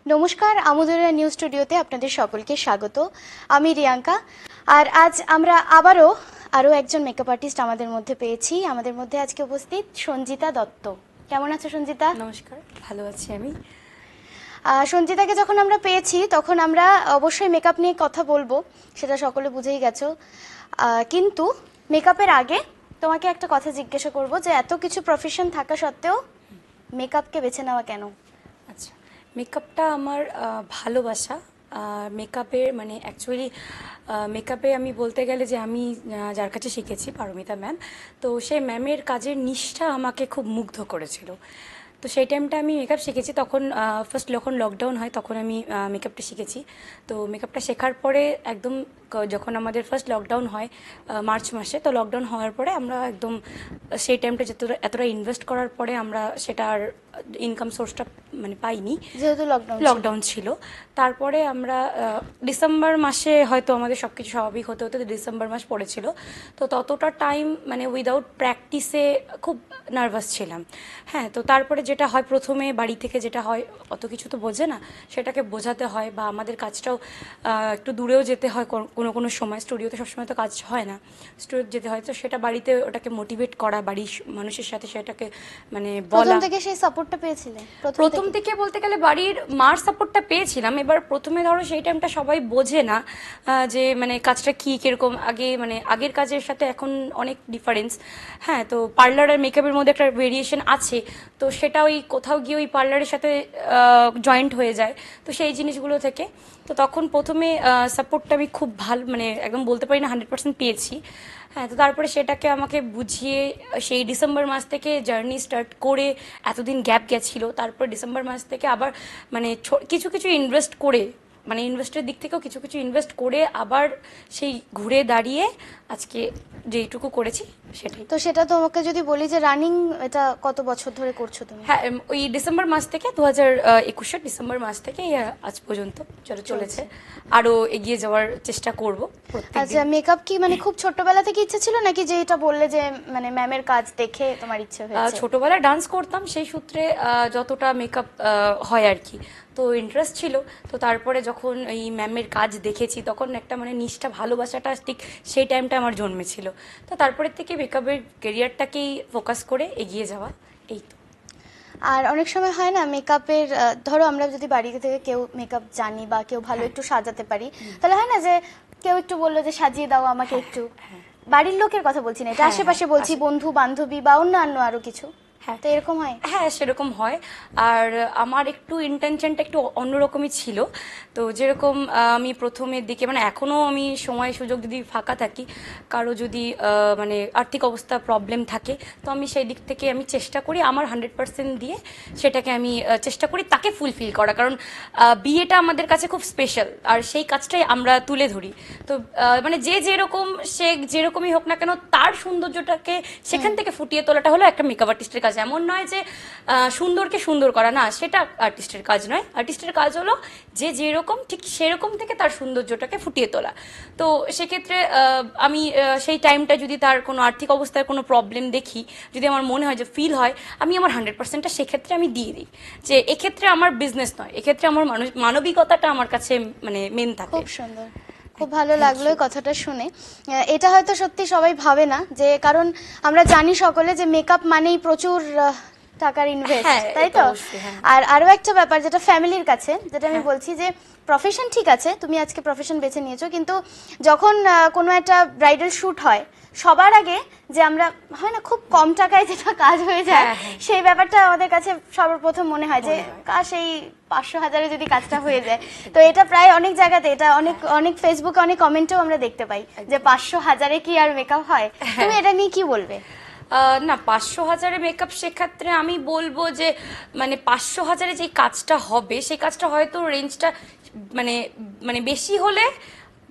নমস্কার, আমোদরা নিউজ স্টুডিওতে আপনাদের সকলকে স্বাগত। আমি রিয়াঙ্কা। আর আজ আমরা আরও একজন মেকআপ আর্টিস্ট আমাদের মধ্যে পেয়েছি। আমাদের মধ্যে আজকে উপস্থিত সঞ্জিতা দত্ত। কেমন আছো সঞ্জিতা? নমস্কার, ভালো আছি আমি। সঞ্জিতাকে যখন আমরা পেয়েছি তখন আমরা অবশ্যই মেকআপ নিয়ে কথা বলবো, সেটা সকলে বুঝেই গেছো। কিন্তু মেকআপের আগে তোমাকে একটা কথা জিজ্ঞাসা করব যে এত কিছু প্রফেশন থাকা সত্ত্বেও মেকআপকে বেছে নেওয়া কেন? আচ্ছা, মেকআপটা আমার ভালোবাসা। মেকআপের মানে অ্যাকচুয়ালি মেকআপে আমি বলতে গেলে যে আমি যার কাছে শিখেছি পারমিতা ম্যাম, তো সেই ম্যামের কাজের নিষ্ঠা আমাকে খুব মুগ্ধ করেছিল। তো সেই টাইমটা আমি মেকআপ শিখেছি, তখন ফার্স্ট যখন লকডাউন হয় তখন আমি মেকআপটা শিখেছি। তো মেকআপটা শেখার পরে একদম যখন আমাদের ফার্স্ট লকডাউন হয় মার্চ মাসে, তো লকডাউন হওয়ার পরে আমরা একদম সেই টাইমটা এতটা ইনভেস্ট করার পরে আমরা সেটার ইনকাম সোর্সটা মানে পাইনি, যেহেতু লকডাউন ছিল। তারপরে আমরা ডিসেম্বর মাসে হয়তো আমাদের সব কিছু স্বাভাবিক হতে হতে ডিসেম্বর মাস পড়েছিল। তো ততটা টাইম মানে উইদাউট প্র্যাকটিসে খুব নার্ভাস ছিলাম। হ্যাঁ, তো তারপরে যেটা হয় প্রথমে বাড়ি থেকে যেটা হয়, অত কিছু তো বোঝে না, সেটাকে বোঝাতে হয় বা আমাদের কাজটাও একটু দূরেও যেতে হয় কোনো কোনো সময়, স্টুডিওতে সবসময় তো কাজ হয় না, স্টুডিও যেতে হয়। তো সেটা বাড়িতে ওটাকে মোটিভেট করা, বাড়ির মানুষের সাথে সেটাকে মানে বলা। প্রথম থেকে সেই সাপোর্টটা পেয়েছিলে? প্রথম থেকে বলতে গেলে বাড়ির মার সাপোর্টটা পেয়েছিলাম। এবার প্রথমে ধরো সেই টাইমটা সবাই বোঝে না যে মানে কাজটা কী কীরকম, আগে মানে আগের কাজের সাথে এখন অনেক ডিফারেন্স। হ্যাঁ, তো পার্লার আর মেকআপের মধ্যে একটা ভেরিয়েশন আছে, তো সেটা ওই কোথাও গিয়ে ওই পার্লারের সাথে জয়েন্ট হয়ে যায়, তো সেই জিনিসগুলো থেকে। তো তখন প্রথমে সাপোর্টটা আমি খুব ভালো মানে একদম বলতে পারি না 100% পেয়েছি। হ্যাঁ, তো তারপরে সেটাকে আমাকে বুঝিয়ে সেই ডিসেম্বর মাস থেকে জার্নি স্টার্ট করে এতদিন গ্যাপ গেছিলো, তারপর ডিসেম্বর মাস থেকে আবার মানে কিছু কিছু ইনভেস্ট করে, মানে ইনভেস্টের দিক থেকেও কিছু কিছু ইনভেস্ট করে আবার সেই ঘুরে দাঁড়িয়ে আজকে যেইটুকু করেছি সেটাই। তো সেটা তোমাকে যদি বলি যে রানিং এটা কত বছর ধরে করছো তুমি? হ্যাঁ, ওই ডিসেম্বর মাস থেকে 2021 ডিসেম্বর মাস থেকে আজ পর্যন্ত চলেছে। আরো এগিয়ে যাওয়ার চেষ্টা করব। আচ্ছা, মেকআপ কি মানে খুব ছোটবেলা থেকে ইচ্ছে ছিল নাকি যে এটা বললে যে মানে ম্যামের কাজ দেখে তোমার ইচ্ছে হয়েছে? ছোটবেলায় ডান্স করতাম, সেই সূত্রে যতটা মেকআপ হয় আর কি, তো ইন্টারেস্ট ছিল। তো তারপরে যখন এই ম্যামের কাজ দেখেছি তখন একটা মানে নিষ্ঠা ভালোবাসাটা ঠিক সেই টাইমটা আমার জন্মেছিল। তো তারপরের থেকে মেকআপের কেরিয়ারটাকেই ফোকাস করে এগিয়ে যাওয়া, এই তো। আর অনেক সময় হয় না মেকআপের, ধরো আমরা যদি বাড়ি থেকে কেউ মেকআপ জানি বা কেউ ভালো একটু সাজাতে পারি, তাহলে হয় না যে কেউ একটু বললো যে সাজিয়ে দাও আমাকে একটু। বাড়ির লোকের কথা বলছি না, এটা আশেপাশে বলছি, বন্ধু বান্ধবী বা অন্যান্য আরো কিছু। হ্যাঁ, তো এরকম হয়? হ্যাঁ, সেরকম হয়। আর আমার একটু ইন্টেনশনটা একটু অন্যরকমই ছিল। তো যেরকম আমি প্রথমের দিকে মানে এখনও আমি সময় সুযোগ যদি ফাঁকা থাকি, কারো যদি মানে আর্থিক অবস্থা প্রবলেম থাকে, তো আমি সেই দিক থেকে আমি চেষ্টা করি আমার 100% দিয়ে সেটাকে আমি চেষ্টা করি তাকে ফুলফিল করা। কারণ বিয়েটা আমাদের কাছে খুব স্পেশাল, আর সেই কাজটাই আমরা তুলে ধরি। তো মানে যে যেরকম, সে যেরকমই হোক না কেন, তার সৌন্দর্যটাকে সেখান থেকে ফুটিয়ে তোলাটা হলো একটা মেকআপ আর্টিস্টের কাজ। এমন নয় যে সুন্দরকে সুন্দর করা, না, সেটা আর্টিস্টের কাজ নয়। আর্টিস্টের কাজ হলো যে যেরকম ঠিক সেরকম থেকে তার সৌন্দর্যটাকে ফুটিয়ে তোলা। তো সেক্ষেত্রে আমি সেই টাইমটা যদি তার কোনো আর্থিক অবস্থায় কোনো প্রবলেম দেখি, যদি আমার মনে হয় যে ফিল হয়, আমি আমার 100%টা সেক্ষেত্রে আমি দিয়ে দিই। যে এক্ষেত্রে আমার বিজনেস নয়, এক্ষেত্রে আমার মানবিকতাটা আমার কাছে মানে মেন থাকে। খুব সুন্দর, খুব ভালো লাগলো এই কথাটা শুনে। এটা হয়তো সত্যি সবাই ভাবে না, যে কারণ আমরা জানি সকলে যে মেকআপ মানেই প্রচুর টাকার ইনভেস্ট, তাই তো? আর আরো একটা ব্যাপার যেটা ফ্যামিলির কাছে, যেটা আমি বলছি যে প্রফেশন ঠিক আছে, তুমি আজকে প্রফেশন বেছে নিয়েছো, কিন্তু যখন কোনো একটা ব্রাইডাল শ্যুট হয়, সবার আগে যে আমরা হয় না খুব কম টাকায় যেটা কাজ হয়ে যায়, সেই ব্যাপারটা আমাদের কাছে সর্বপ্রথম মনে হয় যে কাশ এই 500,000-এ যদি কাজটা হয়ে যায়। তো এটা প্রায় অনেক জায়গাতে, এটা অনেক অনেক ফেসবুকে অনেক কমেন্টেও আমরা দেখতে পাই যে 500,000-এ কি আর মেকআপ হয়। তুমি এটা নিয়ে কি বলবে? না, 500,000-এ মেকআপ সেক্ষেত্রে আমি বলবো যে মানে 500,000-এ যে কাজটা হবে সেই কাজটা হয়তো রেঞ্জটা মানে মানে বেশি হলে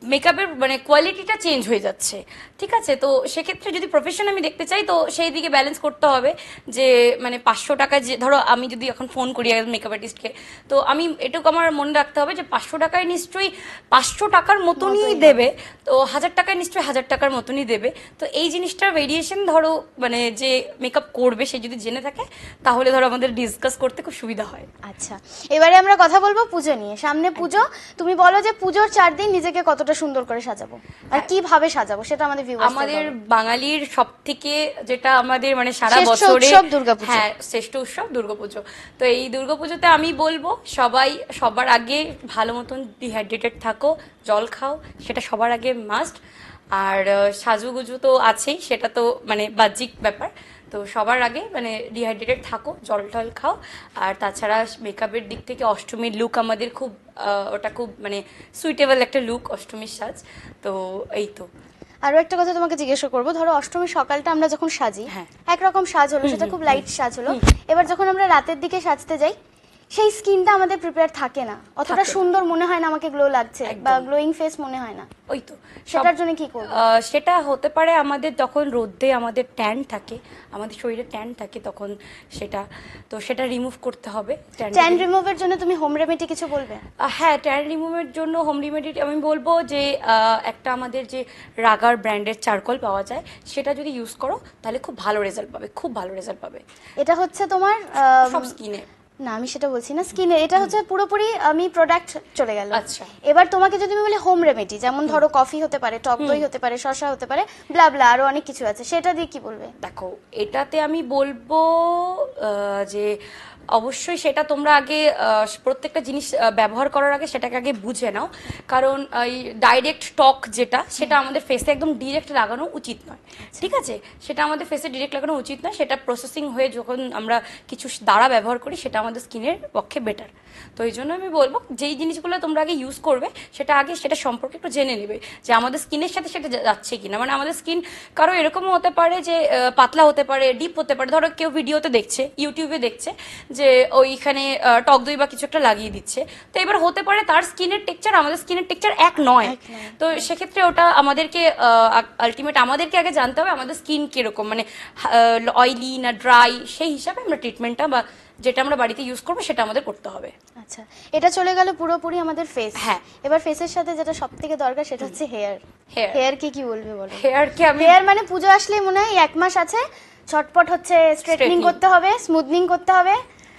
মেকআপের মানে কোয়ালিটিটা চেঞ্জ হয়ে যাচ্ছে, ঠিক আছে? তো সেক্ষেত্রে যদি প্রফেশন আমি দেখতে চাই তো সেই দিকে ব্যালেন্স করতে হবে যে মানে 500 টাকা, যে ধরো আমি যদি এখন ফোন করি মেকআপ আর্টিস্টকে, তো আমি এটুকু আমার মনে রাখতে হবে যে 500 টাকায় নিশ্চয়ই 500 টাকার মতনই দেবে, তো 1000 টাকায় নিশ্চয়ই 1000 টাকার মতনই দেবে। তো এই জিনিসটার ভেরিয়েশন ধরো মানে যে মেকআপ করবে সে যদি জেনে থাকে তাহলে ধরো আমাদের ডিসকাস করতে খুব সুবিধা হয়। আচ্ছা, এবারে আমরা কথা বলবো পুজো নিয়ে। সামনে পুজো, তুমি বলো যে পুজোর 4 দিন নিজেকে কতটা সুন্দর করে সাজাবো আর কিভাবে সাজাবো সেটা আমাদের ভিউয়ার্স। আমাদের বাঙালির সবথেকে যেটা আমাদের মানে সারা বছরে হ্যাঁ শ্রেষ্ঠ উৎসব দুর্গাপুজো। তো এই দুর্গাপুজোতে আমি বলবো সবাই সবার আগে ভালো মতন ডিহাইড্রেটেড থাকো, জল খাও, সেটা সবার আগে মাস্ট। আর সাজুগুজু তো আছেই, সেটা তো মানে বাহ্যিক ব্যাপার। তো সবার আগে মানে ডিহাইড্রেটেড থাকো, জল টল খাও। আর তাছাড়া মেকআপের দিক থেকে অষ্টমীর লুক আমাদের খুব ওটা খুব মানে সুইটেবল একটা লুক, অষ্টমীর সাজ। তো এই তো। আরো একটা কথা তোমাকে জিজ্ঞাসা করবো, ধরো অষ্টমীর সকালটা আমরা যখন সাজি একরকম সাজ হলো, সেটা খুব লাইট সাজ হলো, এবার যখন আমরা রাতের দিকে সাজতে যাই সেই স্কিনটা আমাদের প্রিপেয়ার থাকে না, অতটা সুন্দর মনে হয় না, আমাকে গ্লো লাগছে বা গ্লোয়িং ফেস মনে হয় না। ওই তো সেটার জন্য কি করব? সেটা হতে পারে আমাদের তখন রোদে আমাদের ট্যান থাকে, আমাদের শরীরে ট্যান থাকে তখন, সেটা তো সেটা রিমুভ করতে হবে। ট্যান রিমুভের জন্য তুমি হোম রেমেডি কিছু বলবে? হ্যাঁ, ট্যান রিমুভের জন্য হোম রেমেডি আমি বলবো যে একটা আমাদের যে রাগার ব্র্যান্ডের চারকোল পাওয়া যায় সেটা যদি ইউজ করো তাহলে খুব ভালো রেজাল্ট পাবে, খুব ভালো রেজাল্ট পাবে। এটা হচ্ছে তোমার সব স্কিনে না, আমি সেটা বলছি না, স্কিনে এটা হচ্ছে পুরোপুরি আমি প্রোডাক্ট চলে গেল। আচ্ছা, এবার তোমাকে যদি আমি বলি হোম রেমেডি, যেমন ধরো কফি হতে পারে, টক দই হতে পারে, শসা হতে পারে, ব্লা ব্লা আরো অনেক কিছু আছে, সেটা দিয়ে কি বলবে? দেখো এটাতে আমি বলবো যে অবশ্যই সেটা তোমরা আগে প্রত্যেকটা জিনিস ব্যবহার করার আগে সেটাকে আগে বুঝে নাও, কারণ এই ডাইরেক্ট টক যেটা সেটা আমাদের ফেসে একদম ডিরেক্ট লাগানো উচিত নয়, ঠিক আছে? সেটা আমাদের ফেসে ডিরেক্ট লাগানো উচিত নয়, সেটা প্রসেসিং হয়ে যখন আমরা কিছু দ্বারা ব্যবহার করি সেটা আমাদের স্কিনের পক্ষে বেটার। তো এই জন্য আমি বলবো যেই জিনিসগুলো তোমরা আগে ইউজ করবে সেটা আগে সেটা সম্পর্কে একটু জেনে নেবে যে আমাদের স্কিনের সাথে সেটা যাচ্ছে কিনা। মানে আমাদের স্কিন কারো এরকমও হতে পারে যে পাতলা হতে পারে, ডিপ হতে পারে, ধরো কেউ ভিডিওতে দেখছে, ইউটিউবে দেখছে যে ওইখানে টক দই বা কিছু একটা লাগিয়ে দিচ্ছে, তো এবার হতে পারে তার স্কিনের টেক্সচার আমাদের স্কিনের টেক্সচার এক নয়। তো সেক্ষেত্রে ওটা আমাদেরকে আলটিমেট আমাদেরকে আগে জানতে হবে আমাদের স্কিন কিরকম, মানে অয়েলি না ড্রাই, সেই হিসাবে আমরা ট্রিটমেন্টটা বা যেটা আমরা বাড়িতে ইউজ করবো সেটা আমাদের করতে হবে। আচ্ছা, এটা চলে গেল পুরোপুরি আমাদের ফেস। হ্যাঁ, এবার ফেসের সাথে যেটা সবথেকে দরকার সেটা হচ্ছে হেয়ার। হেয়ার কি বলবে বলো? হেয়ার মানে পুজো আসলেই মনে হয় 1 মাস আছে, ছটপট হচ্ছে, স্ট্রেটনিং করতে হবে, স্মুথনিং করতে হবে,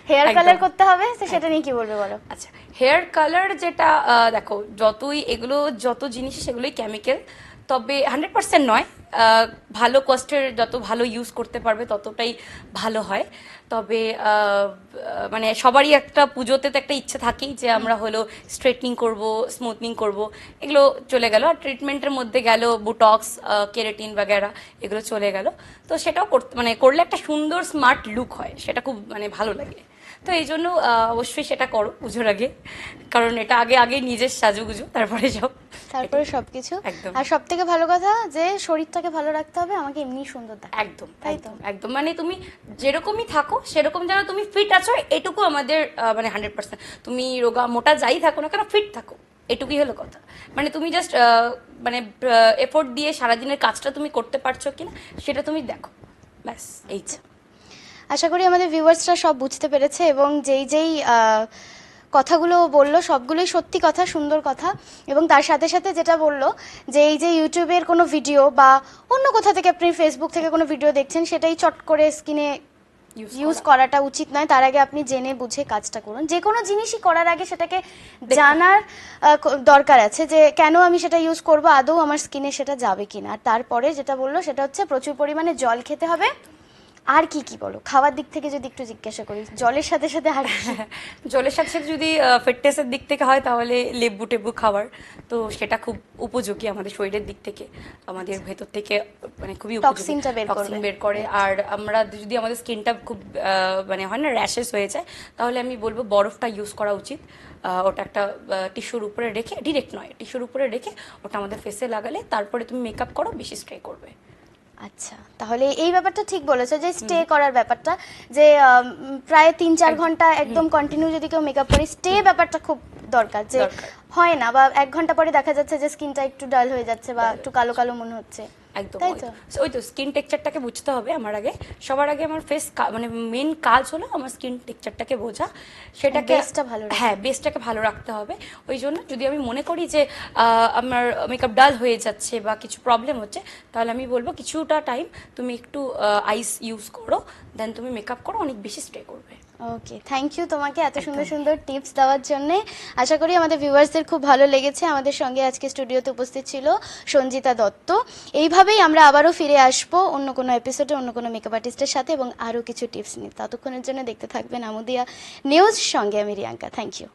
হেয়ার কালার করতে হবে, তো সেটা নিয়ে কি বলবে বলো? আচ্ছা, হেয়ার কালার যেটা দেখো যতই এগুলো যত জিনিস সেগুলোই কেমিক্যাল, তবে 100% নয়, ভালো কস্টের যত ভালো ইউজ করতে পারবে ততটাই ভালো হয়। তবে মানে সবারই একটা পুজোতে তো একটা ইচ্ছে থাকেই যে আমরা হলো স্ট্রেটনিং করব, স্মুথনিং করব, এগুলো চলে গেল। আর ট্রিটমেন্টের মধ্যে গেল বুটক্স, কেরাটিন বাগেরা, এগুলো চলে গেল। তো সেটাও করতে মানে করলে একটা সুন্দর স্মার্ট লুক হয়, সেটা খুব মানে ভালো লাগে। তো এই জন্য অবশ্যই সেটা করো পুজোর আগে, কারণ এটা আগে নিজের সাজুগুজু, তারপরে সবকিছু। আর সব থেকে ভালো কথা যে শরীরটাকে ভালো রাখতে হবে, আমাকে এমনি সুন্দর দেখায়। একদম একদম মানে তুমি যেরকমই থাকো সেরকম যেন তুমি ফিট আছো, এটুকু আমাদের মানে 100%। তুমি রোগা মোটা যাই থাকো না কেন, ফিট থাকো, এটুকুই হলো কথা। মানে তুমি জাস্ট মানে এফোর্ট দিয়ে সারাদিনের কাজটা তুমি করতে পারছো কিনা সেটা তুমি দেখো, ব্যাস এই। আশা করি আমাদের ভিউয়ার্সরা সব বুঝতে পেরেছে এবং যেই কথাগুলো বললো সবগুলোই সত্যি কথা, সুন্দর কথা। এবং তার সাথে সাথে যেটা বললো যে এই যে ইউটিউবের কোনো ভিডিও বা অন্য কোথা থেকে আপনি ফেসবুক থেকে কোনো ভিডিও দেখছেন সেটাই চট করে স্কিনে ইউজ করাটা উচিত নয়, তার আগে আপনি জেনে বুঝে কাজটা করুন। যে কোনো জিনিসই করার আগে সেটাকে জানার দরকার আছে যে কেন আমি সেটা ইউজ করব, আদৌ আমার স্কিনে সেটা যাবে কিনা। আর তারপরে যেটা বললো সেটা হচ্ছে প্রচুর পরিমাণে জল খেতে হবে। আর কি বলো খাওয়ার দিক থেকে যদি একটু জিজ্ঞাসা করি, জলের সাথে সাথে আর জলের সাথে সাথে যদি ফিটনেসের দিক থেকে হয় তাহলে লেবু টেবু খাবার, তো সেটা খুব উপযোগী আমাদের শরীরের দিক থেকে, আমাদের ভেতর থেকে মানে খুবই টক্সিন বের করে। আর আমরা যদি আমাদের স্কিনটা খুব মানে হয় না র্যাশেস হয়ে যায়, তাহলে আমি বলবো বরফটা ইউজ করা উচিত। ওটা একটা টিস্যুর উপরে রেখে, ডিরেক্ট নয়, টিস্যুর উপরে রেখে ওটা আমাদের ফেসে লাগালে তারপরে তুমি মেকআপ করো, বেশি স্ট্রে করবে। আচ্ছা, তাহলে এই ব্যাপারটা ঠিক বলেছো যে স্টে করার ব্যাপারটা, যে প্রায় 3-4 ঘন্টা একদম কন্টিনিউ যদি কেউ মেকআপ করে, স্টে ব্যাপারটা খুব দরকার, যে হয় না বা 1 ঘন্টা পরে দেখা যাচ্ছে যে স্কিনটা একটু ডাল হয়ে যাচ্ছে বা একটু কালো কালো মনে হচ্ছে। একদম ওই তো স্কিন টেক্সচারটাকে বুঝতে হবে আমার আগে, সবার আগে আমার ফেস মানে মেন কাজ হলো আমার স্কিন টেক্সচারটাকে বোঝা, সেটাকে বেসটাকে ভালো রাখতে হবে। ওই জন্য যদি আমি মনে করি যে আমার মেকআপ ডাল হয়ে যাচ্ছে বা কিছু প্রবলেম হচ্ছে, তাহলে আমি বলবো কিছুটা টাইম তুমি একটু আইস ইউজ করো, দেন তুমি মেকআপ করো, অনেক বেশি স্টে করবে। ওকে, থ্যাংক ইউ তোমাকে এত সুন্দর সুন্দর টিপস দেওয়ার জন্য। আশা করি আমাদের ভিউয়ার্সদের খুব ভালো লেগেছে। আমাদের সঙ্গে আজকে স্টুডিওতে উপস্থিত ছিল সঞ্জিতা দত্ত। এইভাবেই আমরা আবারও ফিরে আসবো অন্য কোনো এপিসোডে অন্য কোনো মেকআপ আর্টিস্টের সাথে এবং আরও কিছু টিপস নিয়ে। ততক্ষণের জন্য দেখতে থাকবেন আমুদিয়া নিউজ, সঙ্গে আমি রিয়াঙ্কা। Thank you.